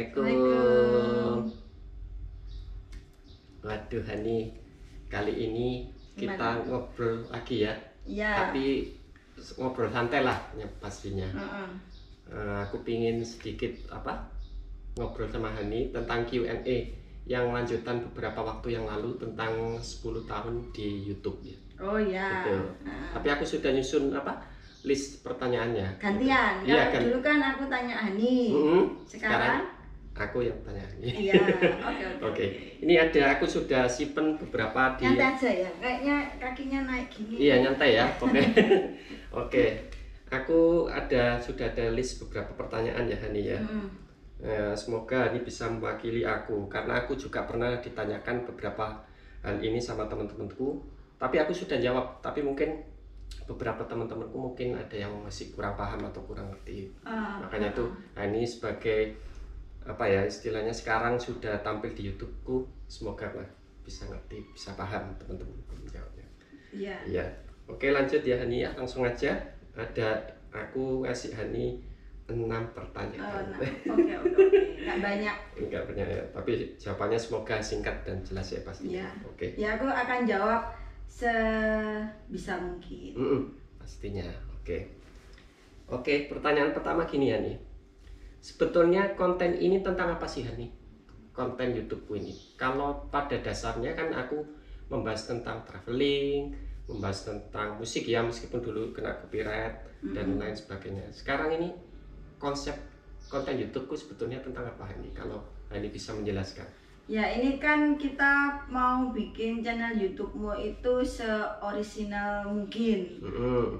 Assalamualaikum. Waduh Hani, kali ini kita ngobrol lagi ya. Iya. Tapi ngobrol santai lah ya, pastinya. Aku pingin sedikit ngobrol sama Hani tentang Q&A yang lanjutan beberapa waktu yang lalu tentang 10 tahun di YouTube ya. Oh ya. Gitu. Tapi aku sudah nyusun list pertanyaannya. Gantian. Iya, kan dulu kan aku tanya Hani. Sekarang aku yang tanya Hani. Iya. Oke. Ini aku sudah simpen beberapa di. Nyantai aja ya. Kayaknya kakinya naik gini. Iya, nyantai ya. Oke. Aku sudah ada list beberapa pertanyaan ya Hani ya. Semoga ini bisa mewakili aku karena aku juga pernah ditanyakan beberapa hal ini sama teman-temanku. Tapi aku sudah jawab. Tapi mungkin beberapa teman-temanku mungkin ada yang masih kurang paham atau kurang ngerti. Makanya tuh ini sebagai istilahnya sekarang sudah tampil di YouTubeku, semoga bisa ngerti, bisa paham teman-temanku menjawabnya. Iya. Oke, lanjut ya Hani ya, langsung aja. Aku kasih Hani 6 pertanyaan. Oke. Nggak banyak. Enggak banyak ya, tapi jawabannya semoga singkat dan jelas ya pastinya. Oke. Ya, aku akan jawab sebisa mungkin. Pastinya. Oke, pertanyaan pertama gini Hani. Sebetulnya konten ini tentang apa sih Hani? Konten YouTubeku ini. Kalau pada dasarnya kan aku membahas tentang traveling, membahas tentang musik ya, meskipun dulu kena copyright dan lain sebagainya. Sekarang ini konsep konten YouTubeku sebetulnya tentang apa Hani? Kalau Hani bisa menjelaskan. Ya, ini kan kita mau bikin channel YouTube-mu itu seorisinal mungkin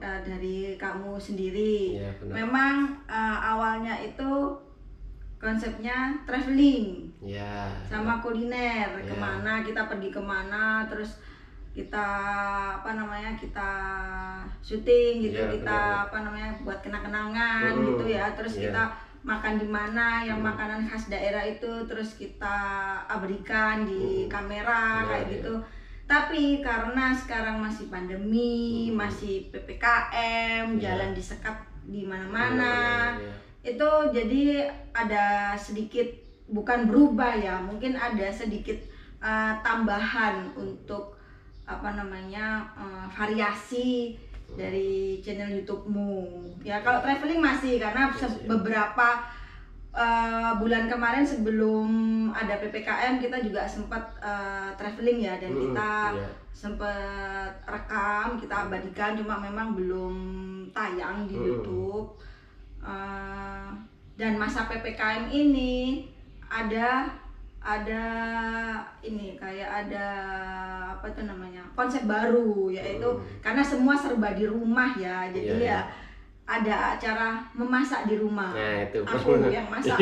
dari kamu sendiri. Ya, benar. Memang awalnya itu konsepnya traveling, sama kuliner, kemana kita pergi kemana, terus kita kita syuting gitu, kita buat kenang-kenangan gitu ya, terus kita makan di mana yang makanan khas daerah itu terus kita abadikan di kamera kayak gitu. Tapi karena sekarang masih pandemi, masih PPKM, jalan disekat di mana-mana, itu jadi ada sedikit, bukan berubah ya, mungkin ada sedikit tambahan untuk variasi dari channel YouTube-mu. Ya, kalau traveling masih, karena beberapa bulan kemarin sebelum ada PPKM kita juga sempat traveling ya, dan kita sempat rekam, kita abadikan, cuma memang belum tayang di YouTube. Dan masa PPKM ini ada konsep baru, yaitu karena semua serba di rumah ya, jadi ada acara memasak di rumah. Aku yang masak.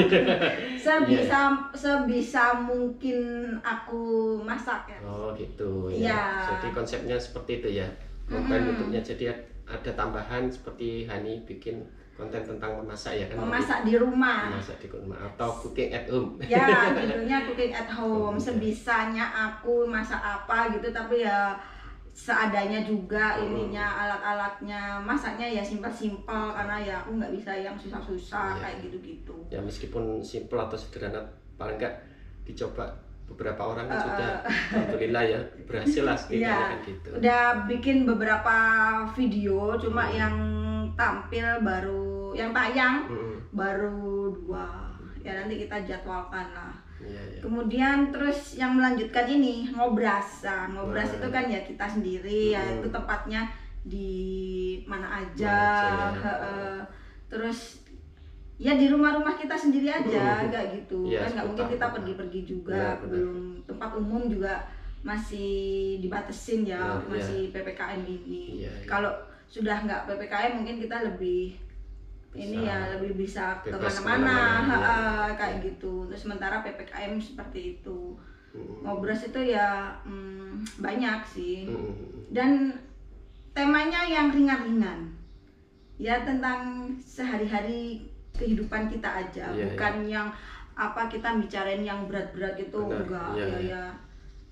sebisa mungkin aku masak ya. Oh gitu ya. Jadi konsepnya seperti itu ya. Konten YouTube-nya jadi ada tambahan seperti Hani bikin konten tentang memasak ya kan? Memasak di rumah. Memasak di rumah atau cooking at home. Ya, judulnya cooking at home. Sebisanya aku masak apa gitu, tapi ya seadanya juga alat-alatnya. Masaknya ya simpel-simpel karena ya aku nggak bisa yang susah-susah kayak gitu-gitu. Ya meskipun simpel atau sederhana, paling nggak dicoba beberapa orang sudah alhamdulillah ya berhasil lah setidaknya gitu. Udah bikin beberapa video, cuma yang tampil baru, yang tayang baru 2 ya, nanti kita jadwalkan lah. Kemudian terus yang melanjutkan ini ngobras. Nah, ngobras itu kan ya kita sendiri, ya itu tempatnya di mana aja. Terus ya di rumah-rumah kita sendiri aja, kayak gitu. Kan nggak mungkin kita pergi-pergi juga, belum tempat umum juga masih dibatasin ya, masih PPKM ini. Kalau sudah nggak PPKM mungkin kita lebih ini ya, lebih bisa kemana-mana, kayak gitu. Terus sementara PPKM seperti itu. Ngobras itu ya banyak sih. Dan temanya yang ringan-ringan. Ya tentang sehari-hari kehidupan kita aja, bukan yang apa kita bicarain yang berat-berat itu. Enggak, ya.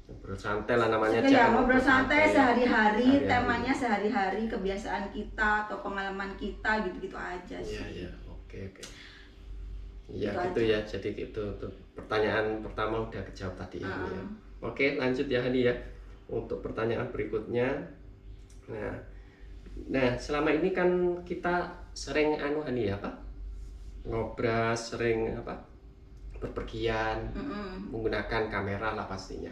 Ngobrol santai lah namanya. Ya, ngobrol santai sehari-hari, temanya sehari-hari, kebiasaan kita atau pengalaman kita gitu-gitu aja sih. Iya, oke. Iya gitu ya. Jadi itu untuk pertanyaan pertama udah kejawab tadi ya. Oke, lanjut ya Hani ya. Untuk pertanyaan berikutnya. Nah, selama ini kan kita sering Hani ya, ngobras, sering berpergian, menggunakan kamera lah pastinya.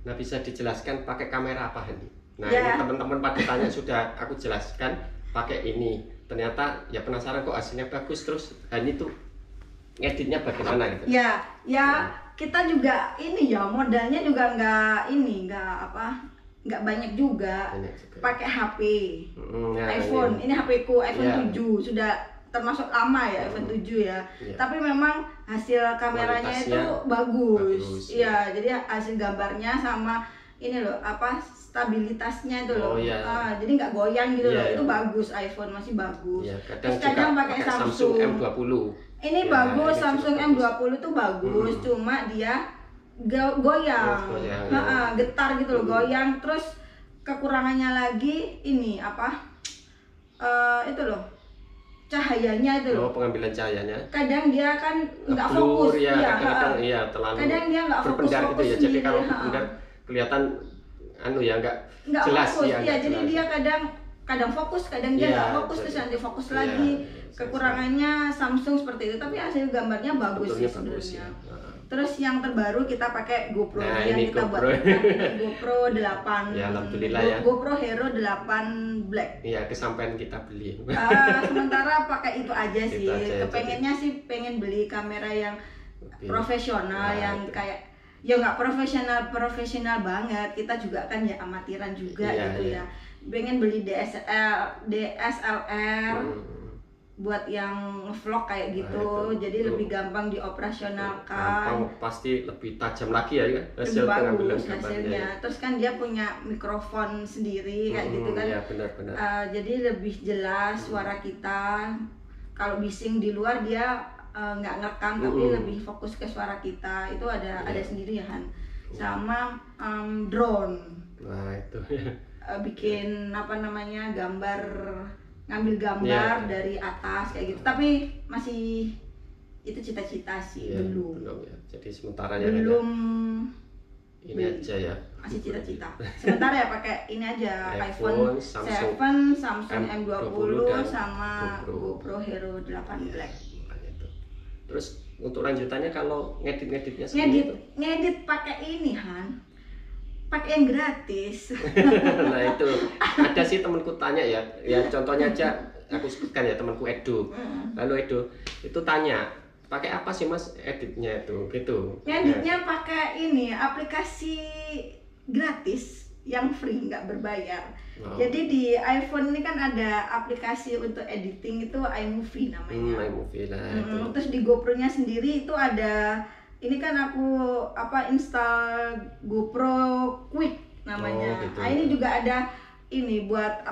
Nah, bisa dijelaskan pakai kamera apa Hani? Nah, ini teman-teman pada tanya, sudah aku jelaskan pakai ini. Ternyata ya penasaran kok hasilnya bagus, terus Hani tuh ngeditnya bagaimana gitu? Ya kita juga ini ya, modalnya juga nggak banyak juga. Pakai HP, iPhone. Ini HP ku iPhone 7 sudah termasuk lama ya, iPhone 7 ya. Tapi memang hasil kameranya itu bagus. Iya, jadi hasil gambarnya sama ini loh, stabilitasnya itu loh. Jadi nggak goyang gitu loh. Itu bagus, iPhone masih bagus. Terus kadang pakai Samsung M20. Ini bagus, Samsung M20 tuh bagus, cuma dia goyang. Getar gitu loh, goyang. Terus kekurangannya lagi ini itu loh, cahayanya itu loh. Pengambilan cahayanya. Kadang dia kan nggak fokus. Terlalu kadang dia nggak fokus gitu ya. Jadi kalau berpendar kelihatan nggak jelas fokus. ya. Jadi dia kadang fokus, kadang dia nggak fokus, terus nanti fokus lagi. Kekurangannya Samsung seperti itu, tapi hasil gambarnya bagus sih sebenarnya. Terus yang terbaru kita pakai GoPro yang kita buat GoPro 8. Ya, alhamdulillah ya. GoPro Hero 8 Black. Iya, kesampaian kita beli. Sementara pakai itu aja sih. Kepengennya sih pengen beli kamera yang profesional, yang kayak ya nggak profesional banget. Kita juga kan ya amatiran juga gitu ya. Pengen beli DSLR. Buat yang vlog kayak gitu, jadi lebih gampang dioperasionalkan. Pasti lebih tajam lagi ya hasil pengambilan hasilnya. Terus kan dia punya mikrofon sendiri kayak gitu kan. Benar. Jadi lebih jelas suara kita. Kalau bising di luar dia nggak ngerekam, tapi lebih fokus ke suara kita. Itu ada sendiri ya Han. Sama drone. Nah itu. Bikin ngambil gambar dari atas kayak gitu, tapi masih itu cita-cita sih, belum ya. Jadi sementara ya belum ini aja ya, masih cita-cita. Sementara ya pakai ini aja, iPhone 7, Samsung M20 sama GoPro Hero 8 Black. Terus untuk lanjutannya kalau ngeditnya ngedit pakai ini Han, pakai yang gratis. Nah itu ada sih temanku tanya ya contohnya aja aku sebutkan ya, temanku Edo. Lalu Edo itu tanya, pakai apa sih Mas editnya itu gitu. Editnya pakai ini aplikasi gratis yang free, nggak berbayar. Jadi di iPhone ini kan ada aplikasi untuk editing itu iMovie namanya. iMovie lah. Terus di GoPro-nya sendiri itu ada. Ini kan aku install GoPro Quick namanya. Gitu. Ini juga ada ini buat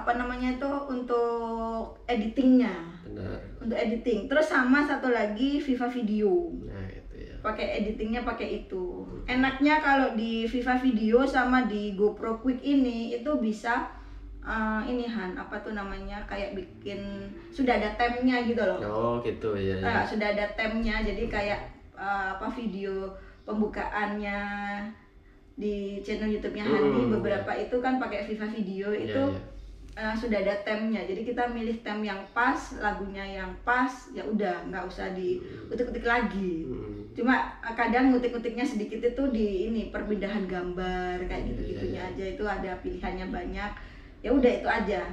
untuk editingnya. Benar. Untuk editing. Terus sama satu lagi Viva Video. Nah, itu ya. Pakai editingnya pakai itu. Enaknya kalau di Viva Video sama di GoPro Quick ini itu bisa ini Han, kayak bikin sudah ada temnya gitu loh. Gitu ya. Sudah ada temnya, jadi kayak video pembukaannya di channel YouTube-nya Handi beberapa itu kan pakai Viva Video itu sudah ada temnya, jadi kita milih tem yang pas, lagunya yang pas, ya udah nggak usah diutik-utik lagi. Cuma kadang ngutik-ngutiknya sedikit itu di ini perpindahan gambar kayak gitu-gitunya aja, itu ada pilihannya banyak. Ya udah itu aja,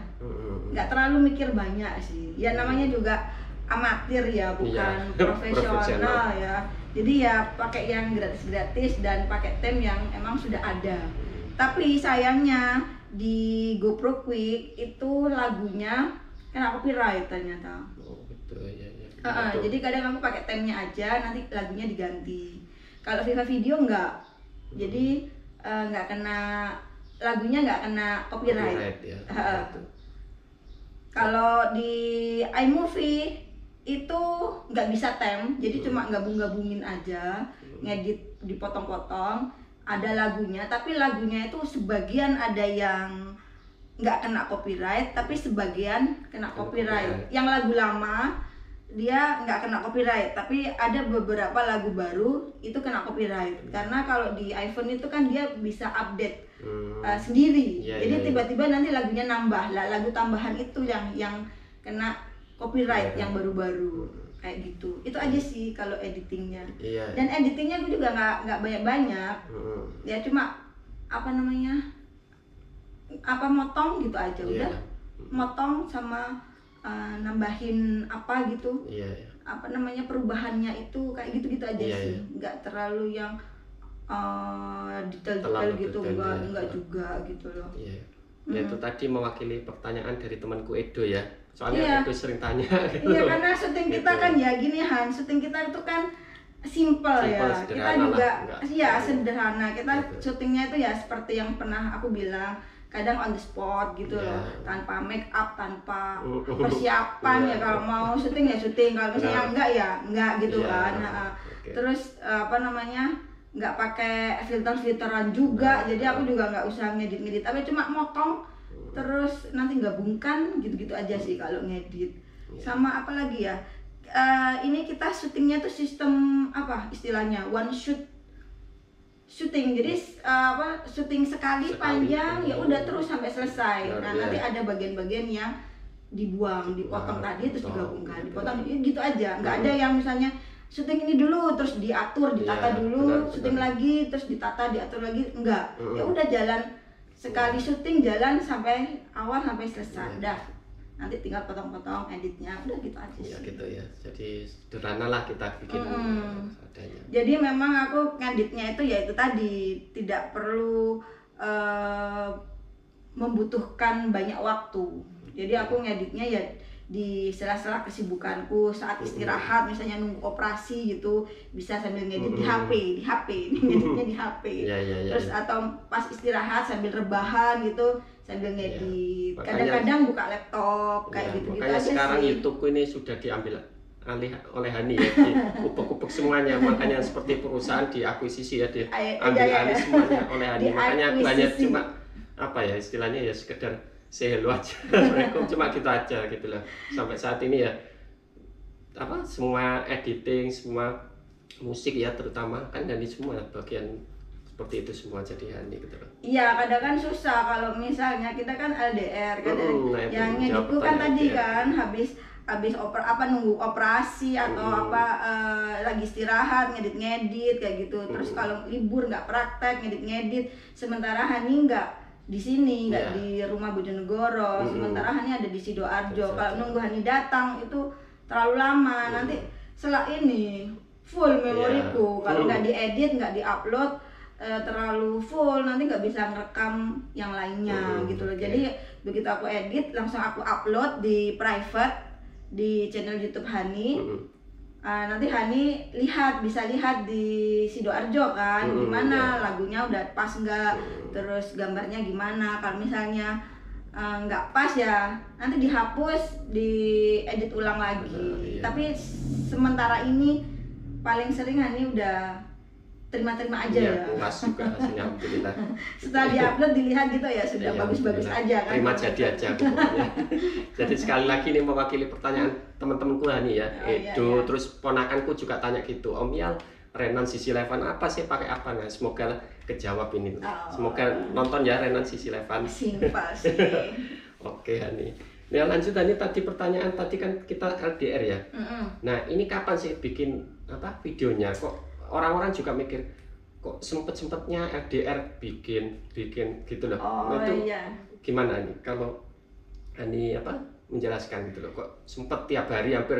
nggak terlalu mikir banyak sih. Ya namanya juga amatir ya, bukan profesional ya. Jadi ya pakai yang gratis-gratis dan pakai tem yang emang sudah ada. Tapi sayangnya di GoPro Quick itu lagunya kena copyright ternyata. Oh betul ya. Jadi kadang aku pakai temnya aja, nanti lagunya diganti. Kalau Viva Video enggak, jadi nggak kena, lagunya nggak kena copyright. Ya. Kalau di iMovie itu nggak bisa tem, jadi cuma gabung-gabungin aja, ngedit dipotong-potong. Ada lagunya, tapi lagunya itu sebagian ada yang nggak kena copyright, tapi sebagian kena copyright. Yang lagu lama dia nggak kena copyright, tapi ada beberapa lagu baru itu kena copyright. Karena kalau di iPhone itu kan dia bisa update sendiri, jadi tiba-tiba nanti lagunya nambah lah, lagu tambahan itu yang kena copyright yang baru-baru. Kayak gitu, itu aja sih kalau editingnya. Dan editingnya gue juga nggak banyak-banyak, ya cuma motong gitu aja, udah motong sama nambahin apa gitu, perubahannya itu kayak gitu-gitu aja sih, nggak terlalu yang detail-detail gitu, enggak juga gitu loh. Ya itu tadi mewakili pertanyaan dari temanku Edo ya. Soalnya Edo sering tanya gitu. Iya, karena syuting kita kan ya gini Han, syuting kita itu kan simple ya. Kita juga sederhana. Kita syutingnya itu ya seperti yang pernah aku bilang, kadang on the spot gitu loh, tanpa make up, tanpa persiapan ya. Kalau mau syuting ya syuting, kalau misalnya enggak gitu kan. Terus nggak pakai filteran juga, jadi aku juga nggak usah ngedit, tapi cuma motong terus nanti gabungkan gitu-gitu aja sih kalau ngedit. Sama apa lagi ya, ini kita syutingnya tuh sistem apa istilahnya, one shooting, jadi syuting sekali panjang ya udah terus sampai selesai. Nah nanti ada bagian-bagian yang dibuang, dipotong tadi terus digabungkan, dipotong gitu aja, nggak ada yang misalnya syuting ini dulu terus diatur, ditata dulu, syuting lagi terus ditata, diatur lagi, enggak. Ya udah jalan sekali syuting, jalan sampai awal sampai selesai. Udah. Nanti tinggal potong-potong editnya, udah gitu aja sih. Ya gitu ya. Jadi sederhana lah kita bikin adanya. Jadi memang aku ngeditnya itu ya itu tadi, tidak perlu membutuhkan banyak waktu. Jadi aku ngeditnya ya di sela-sela kesibukanku, saat istirahat misalnya nunggu operasi gitu, bisa sambil ngedit di HP, ngeditnya di HP. Terus atau pas istirahat sambil rebahan gitu, sambil ngedit. Kadang-kadang buka laptop kayak gitu-gitu aja sih. Sekarang YouTube ini sudah diambil alih oleh Hani ya, upek-upek semuanya, makanya seperti perusahaan diakuisisi ya, diambil alih semuanya oleh Hani. Makanya aku hanya cuma apa ya istilahnya ya sekedar say hello aja. Assalamualaikum, cuma gitu aja gitu loh. Sampai saat ini ya semua editing, semua musik ya terutama kan Hani semua bagian seperti itu semua jadi Hani gitu loh. Iya, kadang kan susah kalau misalnya kita kan LDR kan yang ngeditku kan tadi kan habis nunggu operasi atau lagi istirahat ngedit kayak gitu. Terus kalau libur nggak praktek ngedit, sementara Hani nggak di sini, nggak di rumah Bojonegoro, sementara Hani ada di Sidoarjo. Kalau nunggu Hani datang itu terlalu lama, nanti setelah ini full memoriku. Kalau nggak diedit, nggak diupload terlalu full, nanti nggak bisa ngerekam yang lainnya gitu loh. Jadi begitu aku edit langsung aku upload di private di channel YouTube Hani. Nanti Hani bisa lihat di Sidoarjo kan, gimana lagunya udah pas nggak, terus gambarnya gimana. Kalau misalnya nggak pas ya nanti dihapus, diedit ulang lagi. Tapi sementara ini paling sering Hani udah terima-terima aja ya. Puas juga hasilnya alhamdulillah. Setelah diupload dilihat gitu ya sudah bagus-bagus aja kan. Terima jadi aja pokoknya. Jadi sekali lagi ini mewakili pertanyaan teman-temanku Hani ya. Edo terus ponakanku juga tanya gitu, Om Yal, Renan Sisi Levan apa sih, pakai apa? Nah, semoga kejawab ini. Semoga nonton ya Renan Sisi Levan. Simpel sih. Oke Hani. Nah lanjut Hani, tadi pertanyaan tadi kan kita LDR ya. Nah ini kapan sih bikin videonya? Kok orang-orang juga mikir kok sempetnya LDR bikin gitu loh. Nah, itu gimana nih kalau Hani menjelaskan gitu loh, kok sempet tiap hari hampir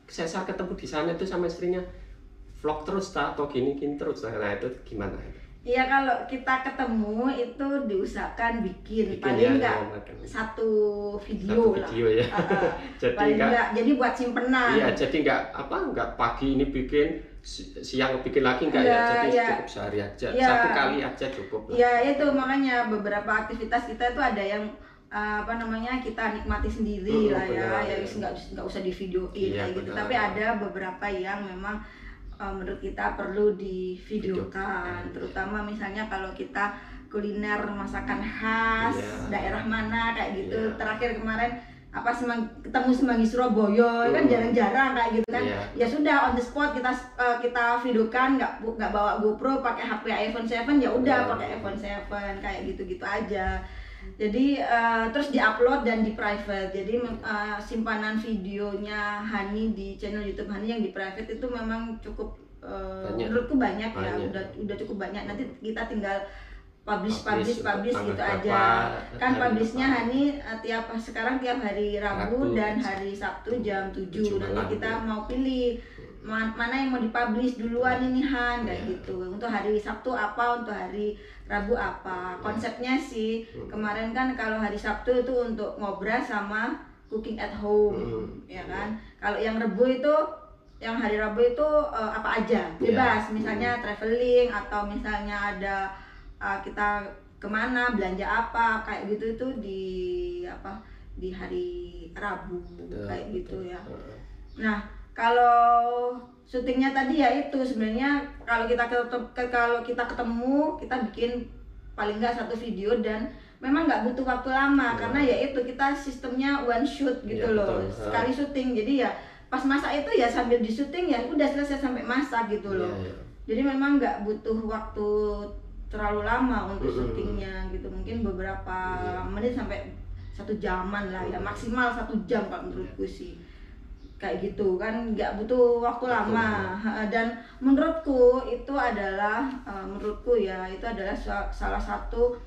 saya ketemu di sana itu sama istrinya vlog terus atau gini terus. Nah itu gimana? Iya, kalau kita ketemu itu diusahakan bikin paling enggak satu video lah. Ya. Jadi buat simpenan. Iya, jadi enggak pagi ini bikin, siang bikin lagi enggak ya. Jadi cukup sehari aja. Satu kali aja cukup. Iya, itu makanya beberapa aktivitas kita itu ada yang kita nikmati sendiri lah ya. Ya enggak usah divideoin kayak gitu. Tapi ada beberapa yang memang menurut kita perlu divideokan, terutama misalnya kalau kita kuliner masakan khas daerah mana kayak gitu. Terakhir kemarin ketemu Semanggi Surabaya kan jarang-jarang kayak gitu kan. Ya sudah on the spot kita videokan, nggak bawa GoPro, pakai HP iPhone 7, ya udah pakai iPhone 7 kayak gitu-gitu aja. Jadi terus diupload dan di private. Jadi simpanan videonya Hani di channel YouTube Hani yang di private itu memang cukup menurutku banyak ya. Udah cukup banyak. Nanti kita tinggal publish gitu aja. Kan publishnya Hani sekarang tiap hari Rabu dan hari Sabtu jam 7. Nanti kita mau pilih mana yang mau dipublish duluan ini Han kayak gitu. Untuk hari Sabtu apa, untuk hari Rabu apa. Konsepnya sih kemarin kan kalau hari Sabtu itu untuk ngobrol sama cooking at home, ya kan. Kalau yang hari Rabu itu apa aja bebas, misalnya traveling atau misalnya ada kita kemana belanja apa kayak gitu, itu di hari Rabu kayak gitu ya. Nah kalau syutingnya tadi ya itu sebenarnya kalau kita ketemu kita bikin paling nggak satu video dan memang nggak butuh waktu lama karena ya itu kita sistemnya one shoot gitu loh, sekali syuting. Jadi ya pas masak itu ya sambil di syuting ya udah selesai sampai masak gitu loh. Jadi memang nggak butuh waktu terlalu lama untuk syutingnya gitu, mungkin beberapa menit sampai 1 jaman lah ya, maksimal 1 jam kalau menurutku sih. Kayak gitu kan, nggak butuh waktu lama. Dan menurutku itu adalah salah satu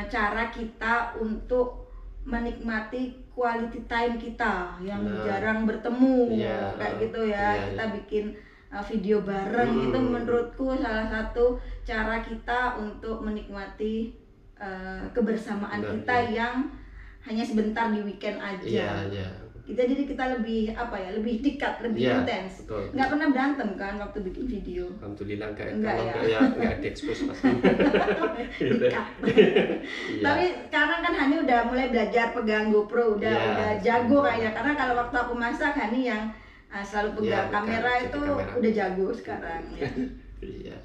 cara kita untuk menikmati quality time kita yang jarang bertemu kayak gitu ya. Kita bikin video bareng itu menurutku salah satu cara kita untuk menikmati kebersamaan kita yang hanya sebentar di weekend aja. Jadi kita lebih dekat, lebih intens. Nggak pernah berantem kan waktu bikin video. Alhamdulillah nggak diekspos pasti. Tapi sekarang kan Hani udah mulai belajar pegang GoPro, udah jago kayaknya. Karena kalau waktu aku masak Hani yang selalu pegang kamera itu udah jago sekarang ya. Iya.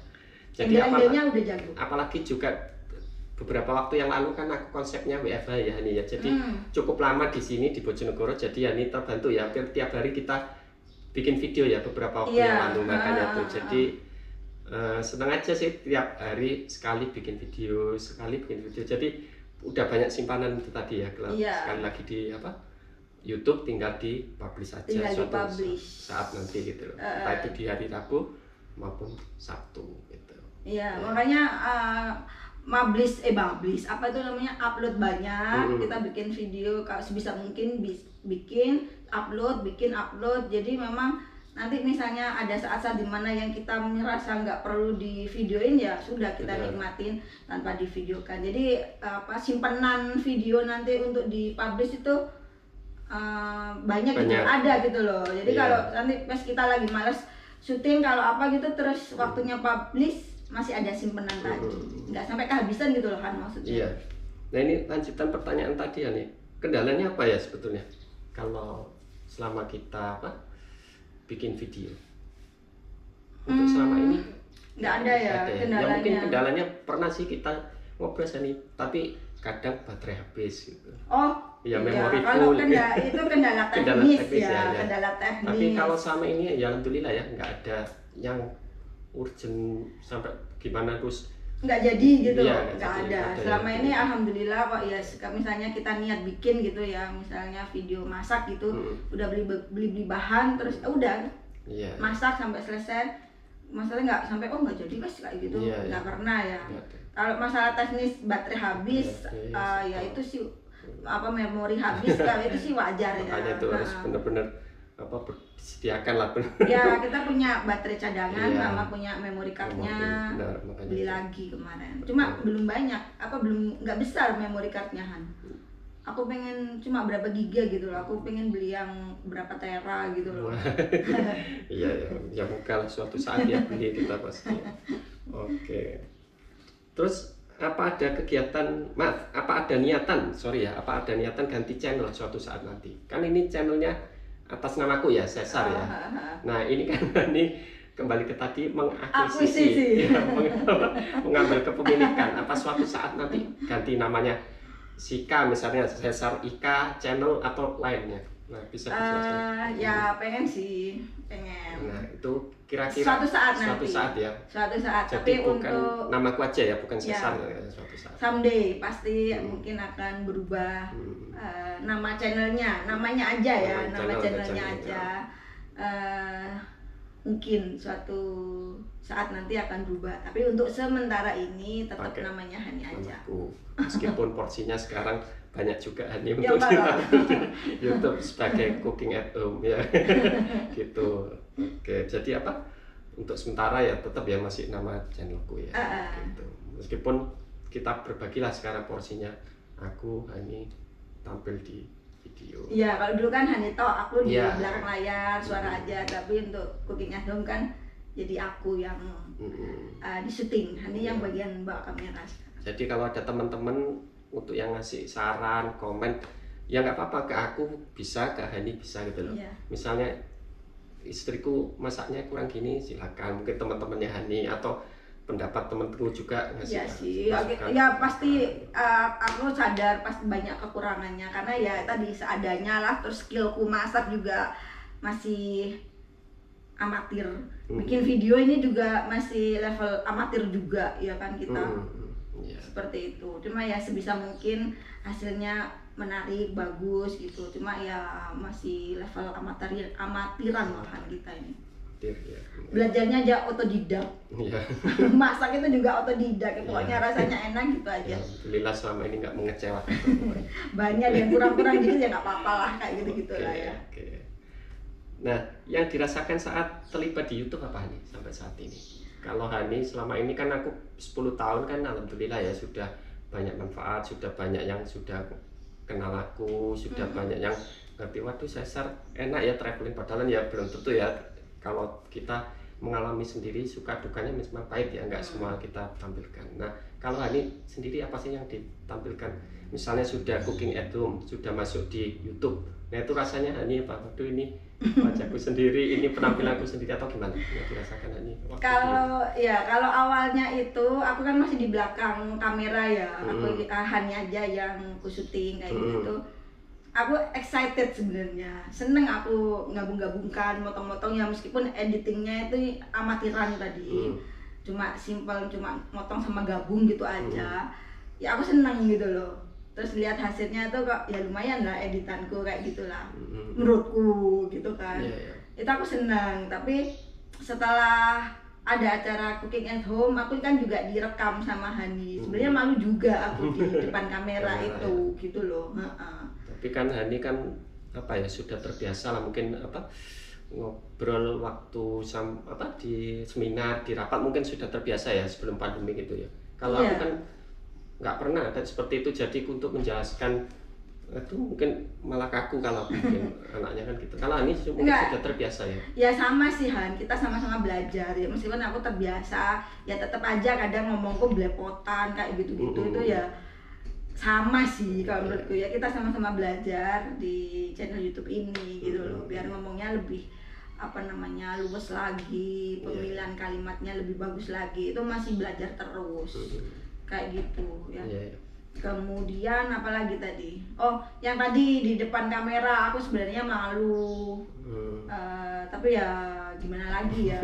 Jadi angle-nya udah jago. Apalagi juga beberapa waktu yang lalu kan aku konsepnya WFH ya Hani ya. Jadi cukup lama di sini di Bojonegoro, jadi Hani terbantu ya. Hampir tiap hari kita bikin video ya beberapa waktu yang lalu, makanya tuh. Jadi senang aja sih tiap hari sekali bikin video. Jadi udah banyak simpanan itu tadi ya. Sekali lagi di YouTube tinggal di publish aja saat nanti gitu loh. Entah itu di hari Rabu maupun Sabtu gitu. Iya, makanya upload banyak. Kita bikin video kalau sebisa mungkin bikin upload. Jadi memang nanti misalnya ada saat-saat dimana yang kita merasa nggak perlu di videoin, ya sudah kita nikmatin tanpa divideokan. Jadi simpanan video nanti untuk dipublish itu banyak gitu, ada gitu loh. Jadi kalau nanti pas kita lagi males syuting kalau gitu terus waktunya publish, masih ada simpenan tadi, nggak sampai kehabisan gitu loh kan maksudnya. Iya. Nah ini lanjutan pertanyaan tadi ya nih, kendalanya apa ya sebetulnya kalau selama kita bikin video untuk selama ini? Nggak ada ya kendalanya. Ya mungkin kendalanya pernah sih kita ngobrol nih, tapi kadang baterai habis gitu. Memori kalau full. Itu kendala teknis kendala teknis. Tapi kalau selama ini ya alhamdulillah ya nggak ada yang urgent sampai gimana terus nggak jadi gitu, iya, nggak ada. Selama ini alhamdulillah kok ya, misalnya kita niat bikin gitu ya, misalnya video masak gitu, udah beli bahan terus udah masak sampai selesai, masalahnya nggak sampai nggak jadi guys kayak gitu, nggak pernah ya. Kalau masalah teknis baterai habis, ya itu sih memori habis, kalau itu sih wajar ya. Makanya itu harus benar-benar disediakan lah. Ya kita punya baterai cadangan sama punya memory cardnya, beli lagi kemarin. Cuma belum banyak, nggak besar memory cardnya Han. Aku pengen cuma berapa giga gitu loh. Aku pengen beli yang berapa tera gitu loh. Iya ya mungkin suatu saat ya beli kita pasti. Oke. Terus apa ada niatan ganti channel suatu saat nanti? Kan ini channelnya atas namaku ya, Cesar ya. Nah ini kan ini kembali ke tadi mengakuisisi, mengambil kepemilikan. Apa suatu saat nanti ganti namanya Sika misalnya, Cesar Ika channel atau lainnya? Nah bisa dijelaskan. Ya pengen sih, pengen. Nah itu kira-kira suatu saat ya. Suatu saat. Jadi tapi bukan untuk namaku aja ya, bukan Cesar ya, suatu saat. Someday pasti mungkin akan berubah nama channelnya, namanya aja ya, nama channelnya aja. Mungkin suatu saat nanti akan berubah, tapi untuk sementara ini tetap namanya Hani aja. Meskipun porsinya sekarang banyak juga Hani untuk di YouTube sebagai cooking at home ya. Gitu. Oke, jadi apa? Untuk sementara ya tetap ya masih nama channelku ya. Gitu. Meskipun kita berbagilah sekarang porsinya. Aku Hani tampil di video. Iya, kalau dulu kan Hani toh aku di belakang layar suara aja, tapi untuk cooking at home kan jadi aku yang di syuting, Hani yang bagian bawa kamera. Jadi kalau ada teman-teman untuk yang ngasih saran, komen, ya nggak apa-apa, ke aku bisa, ke Hani bisa gitu loh. Misalnya istriku masaknya kurang gini, silakan. Mungkin teman-temannya Hani atau pendapat teman-teman juga ngasih. Iya sih, ya pasti aku sadar pasti banyak kekurangannya karena ya tadi seadanya lah, terus skillku masak juga masih amatir. Bikin video ini juga masih level amatir juga ya kan kita. Seperti itu. Cuma ya sebisa mungkin hasilnya menarik, bagus gitu. Cuma ya masih level amatiran malahan kita ini. Belajarnya aja otodidak. Masak itu juga otodidak. Pokoknya rasanya enak gitu aja. Alhamdulillah selama ini nggak mengecewakan. Banyak yang kurang-kurang gitu ya nggak apa-apa lah, kayak gitu-gitu lah ya. Nah, yang dirasakan saat terlibat di YouTube apa nih sampai saat ini? Kalau Hani selama ini kan aku 10 tahun kan alhamdulillah ya sudah banyak manfaat, sudah banyak yang sudah kenal aku, sudah banyak yang ngerti, waduh Cesar enak ya traveling, padahal ya belum tentu ya. Kalau kita mengalami sendiri suka dukanya memang pahit ya, nggak semua kita tampilkan. Nah, kalau Hani sendiri apa sih yang ditampilkan? Misalnya sudah cooking at home, sudah masuk di YouTube. Nah, itu rasanya Hani apa? Waduh ini wajahku sendiri, ini penampilanku sendiri atau gimana? Yang dirasakan Hani? Kalau awalnya itu aku kan masih di belakang kamera ya. Aku Hani aja yang aku syuting kayak gitu. Aku excited sebenarnya, seneng aku gabung-gabungkan, motong-motong ya, meskipun editingnya itu amatiran tadi, cuma simple, cuma motong sama gabung gitu aja. Ya aku seneng gitu loh. Terus lihat hasilnya tuh kok ya lumayan lah editanku kayak gitulah, menurutku gitu kan. Itu aku seneng. Tapi setelah ada acara cooking at home, aku kan juga direkam sama Hani. Sebenarnya malu juga aku di depan kamera itu gitu loh. Tapi kan Hani kan apa ya, sudah terbiasa lah mungkin ngobrol waktu di seminar, di rapat mungkin sudah terbiasa ya sebelum pandemi gitu ya. Kalau aku kan nggak pernah ada seperti itu, jadi untuk menjelaskan itu mungkin malah kaku kalau mungkin anaknya kan gitu. Kalau Hani mungkin sudah terbiasa ya. Ya sama sih Han, kita sama-sama belajar ya, meskipun aku terbiasa ya tetap aja kadang ngomongku belepotan kayak gitu-gitu. Itu ya sama sih kalau menurutku ya, kita sama-sama belajar di channel YouTube ini gitu loh, biar ngomongnya lebih luwes lagi, pemilihan kalimatnya lebih bagus lagi. Itu masih belajar terus kayak gitu ya. Kemudian apalagi tadi, yang tadi di depan kamera aku sebenarnya malu Tapi ya gimana lagi ya.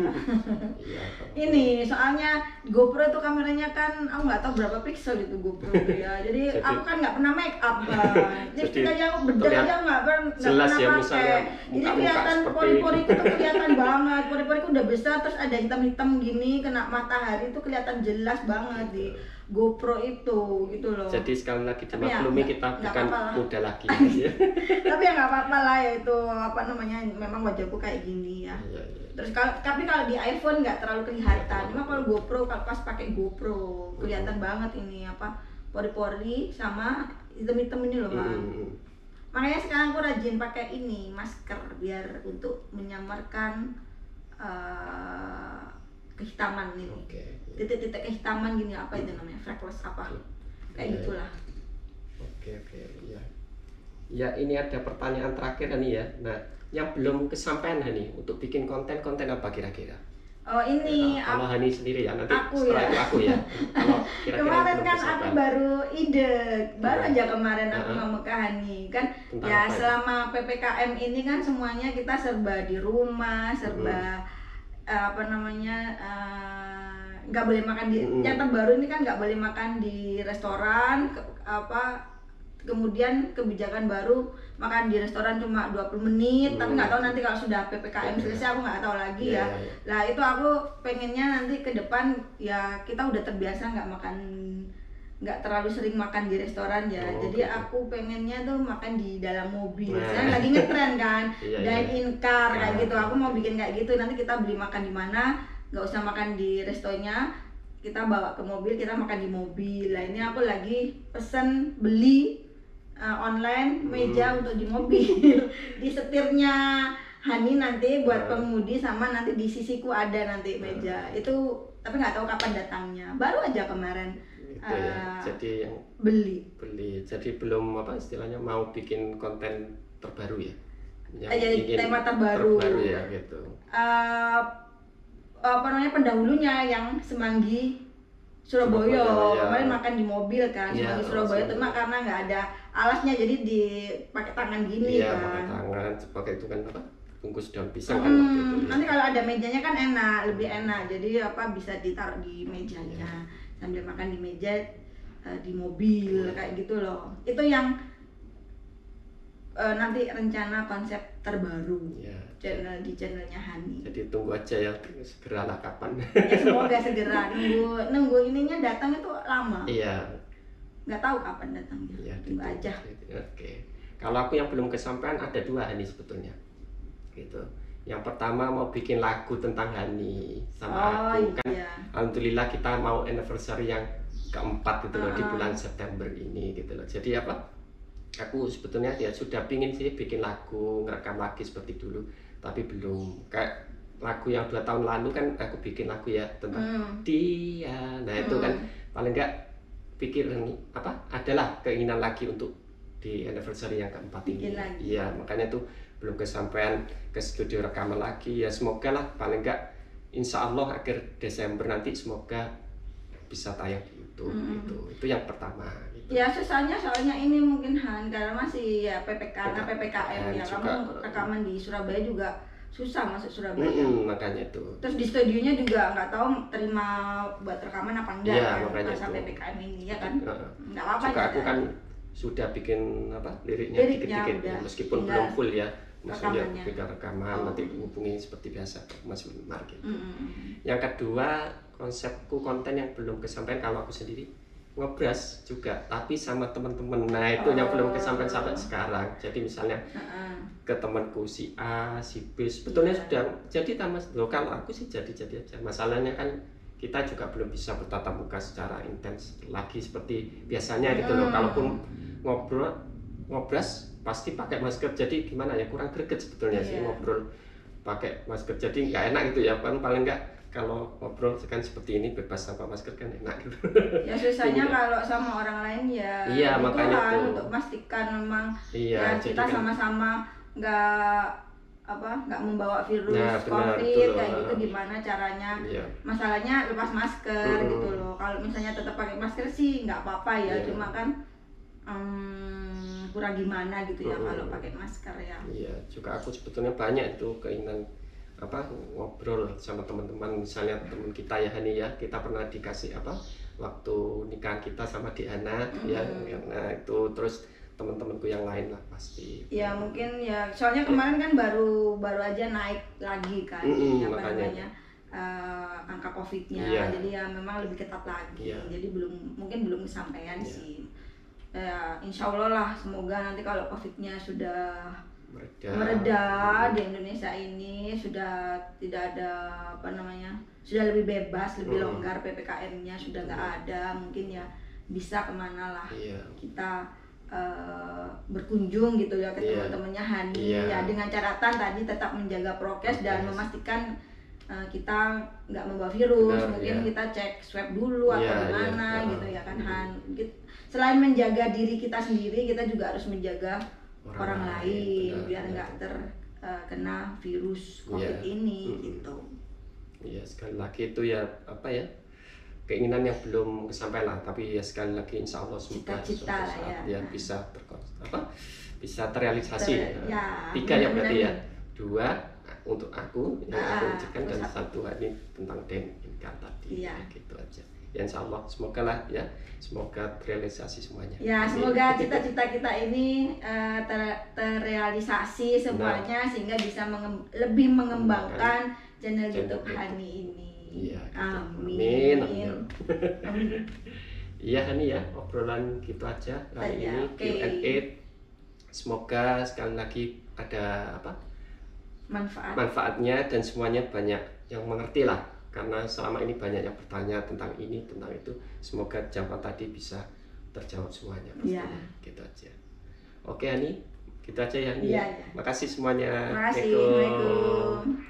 Ini soalnya GoPro itu kameranya kan aku nggak tahu berapa pixel itu GoPro ya. Jadi aku kan nggak pernah make up kan. Jadi kita yang bedah aja nggak pernah ya, pakai. Jadi kelihatan pori-poriku tuh kelihatan banget. Pori-poriku udah besar, terus ada hitam-hitam gini kena matahari itu kelihatan jelas banget di GoPro itu gitu loh. Jadi sekali lagi dimaklumi kita bukan muda lagi ya. Tapi ya nggak apa-apa lah ya, itu apa namanya, memang wajahku kayak gini ya. Terus tapi kalau di iPhone nggak terlalu kelihatan. Cuma kalau GoPro, kalau pas pakai GoPro kelihatan banget ini apa pori-pori sama hitam-hitam ini loh Bang. Makanya sekarang aku rajin pakai ini masker biar untuk menyamarkan kehitaman ini. Titik-titik kehitaman gini, apa itu namanya, freckles apa kayak gitulah. Oke ya. Ya ini ada pertanyaan terakhir nih ya. Nah yang belum kesampaian Hani untuk bikin konten apa kira-kira? Oh ini ya, kalau Hani sendiri ya, nanti aku setelah itu aku ya. Kalau kemarin kan aku baru aja kemarin aku ngomong ke Hani kan. Tentang ya selama PPKM ini kan semuanya kita serba di rumah, serba apa namanya, nggak boleh makan di yang terbaru ini kan nggak boleh makan di restoran kemudian kebijakan baru makan di restoran cuma 20 menit tapi nggak tahu nanti kalau sudah PPKM selesai aku nggak tahu lagi ya. Lah itu aku pengennya nanti ke depan ya kita udah terbiasa nggak terlalu sering makan di restoran ya. Jadi aku pengennya tuh makan di dalam mobil. Sekarang lagi ngetren kan, dine-in car kayak gitu. Aku mau bikin kayak gitu. Nanti kita beli makan di mana, nggak usah makan di restonya, kita bawa ke mobil, kita makan di mobil. Lah ini aku lagi beli online meja untuk di mobil. Di setirnya Hani nanti buat pengemudi, sama nanti di sisiku ada nanti meja. Itu tapi nggak tahu kapan datangnya. Baru aja kemarin. Jadi yang beli. Jadi belum apa istilahnya mau bikin konten terbaru ya. Jadi tema terbaru ya gitu. Apa namanya, pendahulunya yang Semanggi Surabaya. Kemarin makan di mobil kan, Semanggi Surabaya itu mah karena nggak ada alasnya jadi dipakai tangan gini kan. Pakai tangan, pakai itu kan apa? Bungkus daun pisang kan waktu itu. Nanti kalau ada mejanya kan lebih enak. Jadi apa bisa ditaruh di mejanya sambil makan di meja di mobil kayak gitu loh. Itu yang nanti rencana konsep terbaru di channelnya Hani. Jadi tunggu aja ya, segeralah kapan. Ya semoga segera. Nunggu ininya datang itu lama. Iya. Nggak tahu kapan datangnya. Ya, tunggu aja. Oke. Kalau aku yang belum kesampaian ada 2 Hani sebetulnya. Gitu. Yang pertama mau bikin lagu tentang Hani sama aku kan. Alhamdulillah kita mau anniversary yang keempat gitu loh di bulan September ini gitu loh. Jadi apa? Aku sebetulnya ya sudah pingin sih bikin lagu, ngerekam lagi seperti dulu, tapi belum. Kayak lagu yang 2 tahun lalu kan aku bikin lagu ya tentang dia. Nah itu kan paling enggak pikiran apa? Adalah keinginan lagi untuk di anniversary yang keempat ini. Iya, makanya tuh belum kesampaian ke studio rekaman lagi ya. Semoga lah paling enggak insya Allah akhir Desember nanti semoga bisa tayang di YouTube gitu. Itu yang pertama gitu. Ya soalnya ini mungkin karena masih ya PPKM ya. Kamu rekaman di Surabaya juga susah masuk Surabaya. Makanya itu. Terus di studionya juga nggak tahu terima buat rekaman apa enggak kan masa PPKM ini ya kan. Nggak apa-apa juga aku kan sudah bikin apa liriknya dikit-dikit ya, meskipun belum full ya. Maksudnya beda rekaman nanti hubungi seperti biasa Mas Wimar gitu. Yang kedua konsepku konten yang belum kesampaian kalau aku sendiri ngobras juga tapi sama teman-teman. Nah itu yang belum kesampaian sampai sekarang. Jadi misalnya ke temanku si A, si B sebetulnya sudah jadi Mas. Kalau aku sih jadi aja. Masalahnya kan kita juga belum bisa bertatap muka secara intens lagi seperti biasanya gitu loh. Kalaupun ngobras pasti pakai masker, jadi gimana ya, kurang greget sebetulnya sih ngobrol pakai masker, jadi nggak enak gitu ya kan. Paling nggak kalau ngobrol kan seperti ini bebas tanpa masker kan enak gitu. Ya susahnya kalau sama orang lain ya. Iya makanya itu untuk memastikan memang ya kita sama-sama nggak membawa virus COVID kayak gitu, gimana caranya. Masalahnya lepas masker gitu loh. Kalau misalnya tetap pakai masker sih nggak apa-apa ya, cuma kan pura-pura gimana gitu ya kalau pakai masker ya. Iya, juga aku sebetulnya banyak itu keinginan ngobrol sama teman-teman, misalnya teman kita ya Hani ya, kita pernah dikasih waktu nikahan kita sama Diana ya, nah itu terus teman-temanku yang lain lah pasti. Ya mungkin ya, soalnya kemarin kan baru aja naik lagi kan, namanya angka COVID-nya, jadi ya memang lebih ketat lagi, jadi mungkin belum kesampaian sih. Ya, insya Allah lah, semoga nanti kalau COVID-nya sudah mereda di Indonesia ini, sudah tidak ada sudah lebih bebas, lebih longgar, PPKM-nya sudah nggak ada, mungkin ya bisa kemana lah kita berkunjung gitu ya ke teman-temannya Hani ya, dengan catatan tadi tetap menjaga prokes dan memastikan kita nggak membawa virus. Mungkin kita cek swab dulu atau gimana gitu ya kan Han. Selain menjaga diri kita sendiri, kita juga harus menjaga orang lain biar nggak terkena virus COVID ini gitu. Iya, sekali lagi itu ya keinginan yang belum kesampaian lah, tapi ya sekali lagi insya Allah semoga suatu saat ya bisa bisa terrealisasi. 3 ya berarti ya, 2 untuk aku yang aku ucapkan dan 1 ini tentang Denka tadi. Gitu aja. Ya insya Allah semoga lah ya, semoga terrealisasi semuanya. Ya semoga cita-cita kita ini terrealisasi semuanya, sehingga bisa lebih mengembangkan channel YouTube Hani ini. Iya, amin. Iya Hani ya, obrolan gitu aja kali ini Q&A. Semoga sekali lagi ada manfaatnya dan semuanya banyak yang mengerti lah, karena selama ini banyak yang bertanya tentang ini tentang itu. Semoga jawaban tadi bisa terjawab semuanya pastinya. Gitu aja. Oke Hani, gitu aja ya Hani. Makasih semuanya. Makasih. Assalamualaikum.